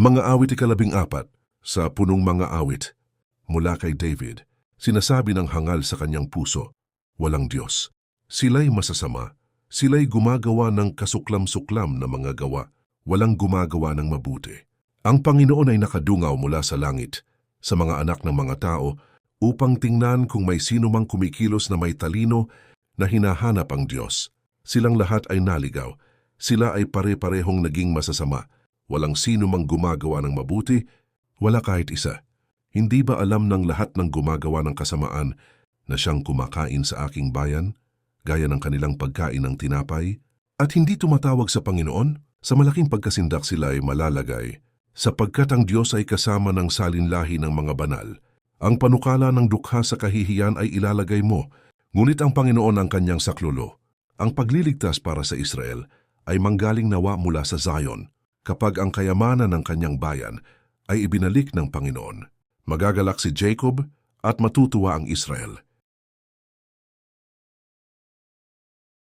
Mga awit 14 sa punong mga awit. Mula kay David, sinasabi ng hangal sa kanyang puso, walang Diyos. Sila'y masasama, sila'y gumagawa ng kasuklam-suklam na mga gawa, walang gumagawa ng mabuti. Ang Panginoon ay nakadungaw mula sa langit sa mga anak ng mga tao upang tingnan kung may sino mang kumikilos na may talino na hinahanap ang Diyos. Silang lahat ay naligaw, sila ay pare-parehong naging masasama. Walang sino mang gumagawa ng mabuti, wala kahit isa. Hindi ba alam ng lahat ng gumagawa ng kasamaan na siyang kumakain sa aking bayan, gaya ng kanilang pagkain ng tinapay? At hindi tumatawag sa Panginoon? Sa malaking pagkasindak sila ay malalagay, sapagkat ang Diyos ay kasama ng salinlahi ng mga banal. Ang panukala ng dukha sa kahihiyan ay ilalagay mo, ngunit ang Panginoon ang kanyang saklolo. Ang pagliligtas para sa Israel ay manggaling nawa mula sa Zion, kapag ang kayamanan ng kanyang bayan ay ibinalik ng Panginoon. Magagalak si Jacob at matutuwa ang Israel.